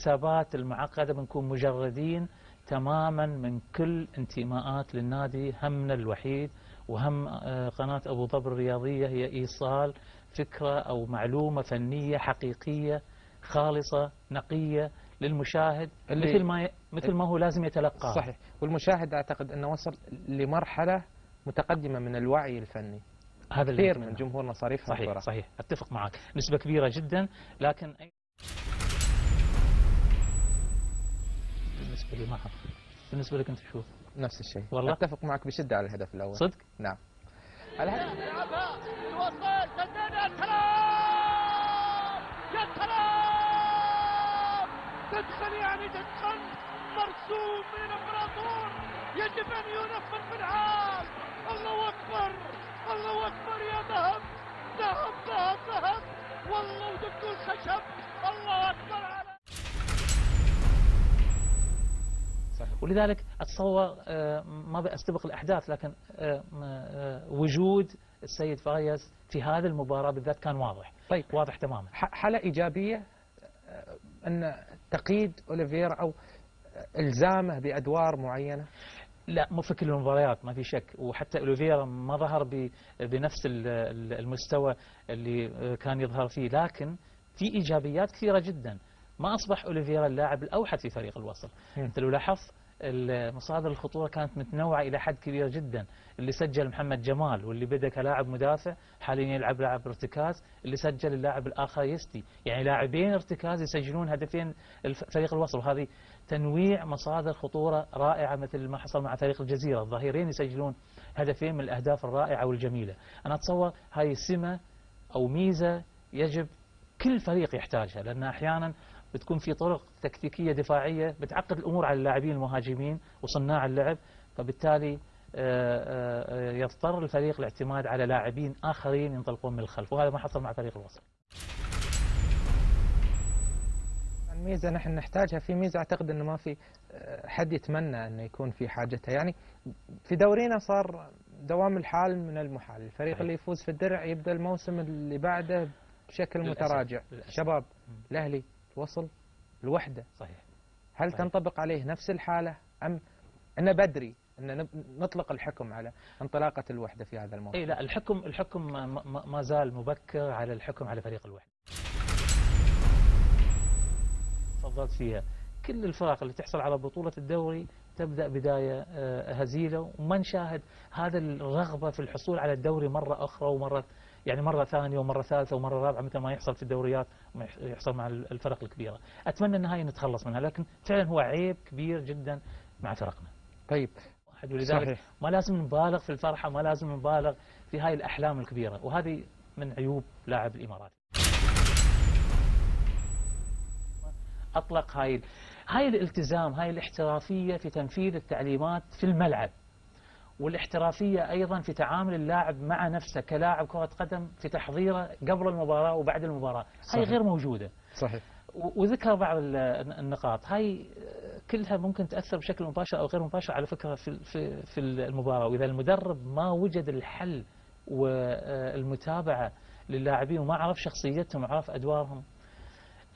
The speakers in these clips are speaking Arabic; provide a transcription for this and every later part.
الحسابات المعقدة بنكون مجردين تماما من كل انتماءات للنادي. همنا الوحيد وهم قناة أبو ظبي الرياضية هي إيصال فكرة أو معلومة فنية حقيقية خالصة نقية للمشاهد مثل ما هو لازم يتلقاها. صحيح. والمشاهد أعتقد أنه وصل لمرحلة متقدمة من الوعي الفني. هذا كثير من جمهورنا صار يفهم الكرة. صحيح، أتفق معك نسبة كبيرة جدا. لكن بالنسبة لي ما أعرف، بالنسبة لك أنت شو؟ نفس الشيء والله أتفق معك بشدة على الهدف الأول. صدق؟ نعم. يلعبها الوسط سددها كلام يا كلام تدخل يعني تدخل مرسوم من الامبراطور يجب ان ينفذ في العام. الله اكبر الله اكبر يا ذهب ذهب ذهب ذهب والله ودكتور خشب. الله اكبر على ولذلك أتصور ما بأستبق الأحداث، لكن وجود السيد فايز في هذه المباراة بالذات كان واضح. طيب واضح تماما. حالة إيجابية أن تقييد أوليفيرا أو إلزامه بأدوار معينة. لا، مو في كل المباريات ما في شك، وحتى أوليفيرا ما ظهر بنفس المستوى اللي كان يظهر فيه، لكن في إيجابيات كثيرة جدا. ما أصبح أوليفيرا اللاعب الأوحد في فريق الوصل. أنت لو لاحظت مصادر الخطورة كانت متنوعة إلى حد كبير جدا. اللي سجل محمد جمال واللي بدأ كلاعب مدافع حاليا يلعب لاعب ارتكاز، اللي سجل اللاعب الآخر يستي، يعني لاعبين ارتكاز يسجلون هدفين فريق الوصل. وهذه تنويع مصادر خطورة رائعة مثل ما حصل مع فريق الجزيرة، الظهيرين يسجلون هدفين من الأهداف الرائعة والجميلة. أنا أتصور هاي سمة أو ميزة يجب كل فريق يحتاجها، لأن أحيانا بتكون في طرق تكتيكية دفاعية بتعقد الأمور على اللاعبين المهاجمين وصناع اللعب، فبالتالي يضطر الفريق الاعتماد على لاعبين آخرين ينطلقون من الخلف، وهذا ما حصل مع فريق الوصل. الميزة نحن نحتاجها، في ميزة أعتقد أنه ما في حد يتمنى أنه يكون في حاجتها. يعني في دورينا صار دوام الحال من المحال، الفريق اللي يفوز في الدرع يبدأ الموسم اللي بعده بشكل متراجع. شباب الأهلي وصل الوحدة. صحيح. هل تنطبق عليه نفس الحالة أم أنه بدري أن نطلق الحكم على انطلاقة الوحدة في هذا الموسم؟ إيه لا، الحكم ما زال مبكر على الحكم على فريق الوحدة. تفضلت فيها كل الفرق اللي تحصل على بطولة الدوري تبدأ بداية هزيلة، وما نشاهد هذا الرغبة في الحصول على الدوري مرة أخرى ومرة يعني مرة ثانية ومرة ثالثة ومرة رابعة مثل ما يحصل في الدوريات يحصل مع الفرق الكبيرة. أتمنى أن هاي نتخلص منها، لكن فعلا هو عيب كبير جدا مع فرقنا. طيب ولذلك صحيح. ما لازم نبالغ في الفرحة، ما لازم نبالغ في هاي الأحلام الكبيرة، وهذه من عيوب لاعب الإمارات. أطلق هاي الالتزام، هاي الاحترافية في تنفيذ التعليمات في الملعب، والاحترافية أيضا في تعامل اللاعب مع نفسه كلاعب كرة قدم في تحضيره قبل المباراة وبعد المباراة. هاي غير موجودة. صحيح. وذكر بعض النقاط هاي كلها ممكن تأثر بشكل مباشر أو غير مباشر على فكرة في المباراة. وإذا المدرب ما وجد الحل والمتابعة للاعبين وما عرف شخصيتهم وعرف أدوارهم.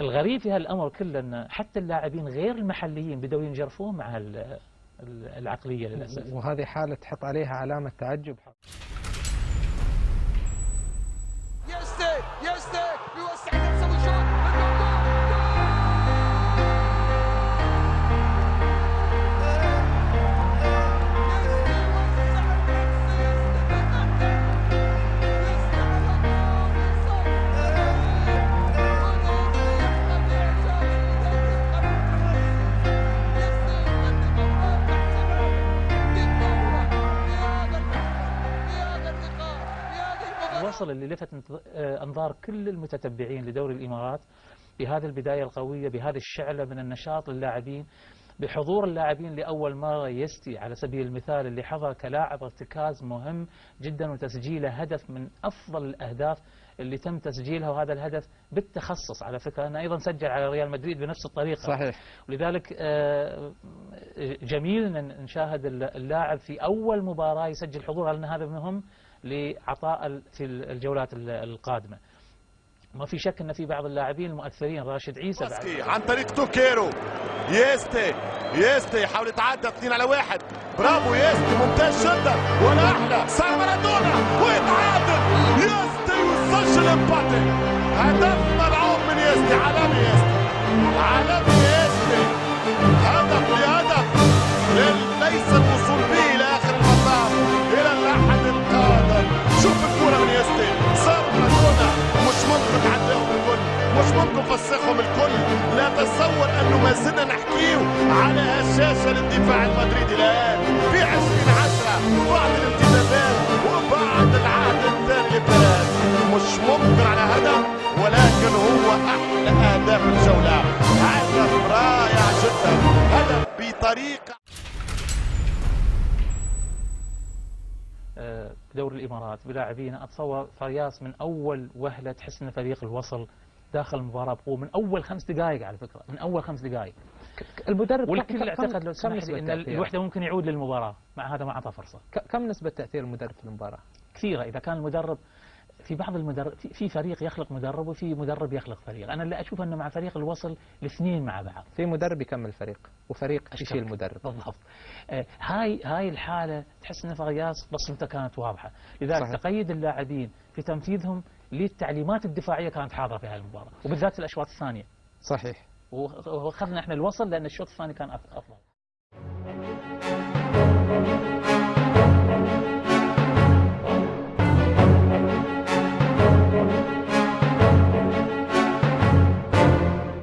الغريب في هالأمر كله أن حتى اللاعبين غير المحليين بدأوا ينجرفون مع العقلية للأسف، وهذه حالة تحط عليها علامة تعجب. الوصل اللي لفت أنظار كل المتتبعين لدوري الإمارات بهذه البداية القوية، بهذه الشعلة من النشاط للاعبين، بحضور اللاعبين لأول مرة. يستي على سبيل المثال اللي حضر كلاعب ارتكاز مهم جدا وتسجيله هدف من أفضل الأهداف اللي تم تسجيلها، وهذا الهدف بالتخصص على فكرة أنه أيضا سجل على ريال مدريد بنفس الطريقة. صحيح. ولذلك جميل أن نشاهد اللاعب في أول مباراة يسجل حضور، لأن هذا مهم لعطاء في الجولات القادمة. ما في شك ان في بعض اللاعبين المؤثرين، راشد عيسى باسكي بعد عن طريق توكيرو. يستي يحاول يتعدى 2-1. برافو يستي، ممتاز جدا. ولا احلى صار مارادونا ويتعادل يستي ويسجل امباتي. هدف ملعوب من يستي، عالمي يستي، عالمي يستي. هدف لهدف، ليس الوصول به الى اخر المطاف، الى الاحد القادم. شوف الكوره من يستي، صار مارادونا. مش ممكن تعديهم الكل، مش ممكن فسخهم الكل. لا تصور انه ما زلنا نحكيه على هشاشه للدفاع المدريدي الان في 2010 بعد الانتدابات وبعد العهد الثاني لبيريز. مش ممكن على هدف، ولكن هو احلى اهداف الجوله. هدف رائع جدا، هدف بطريقه. دوري الامارات بلاعبين، اتصور فياس من اول وهله تحس ان فريق الوصل داخل المباراه بقوه من اول 5 دقائق، على فكره من اول 5 دقائق. المدرب والكل اعتقد لو سمح لي ان الوحده ممكن يعود للمباراه، مع هذا ما اعطى فرصه. كم نسبه تاثير المدرب في المباراه؟ كثيره. اذا كان المدرب في بعض المدرب في فريق يخلق مدرب وفي مدرب يخلق فريق. انا اللي اشوف انه مع فريق الوصل الاثنين مع بعض. في مدرب يكمل فريق وفريق يشيل المدرب. بالضبط. هاي الحاله تحس ان فياس بصمته كانت واضحه، لذلك صحيح. تقيد اللاعبين في تنفيذهم للتعليمات الدفاعيه كانت حاضره في هذه المباراه، وبالذات في الاشواط الثانيه. صحيح. واخذنا احنا الوصل لان الشوط الثاني كان افضل.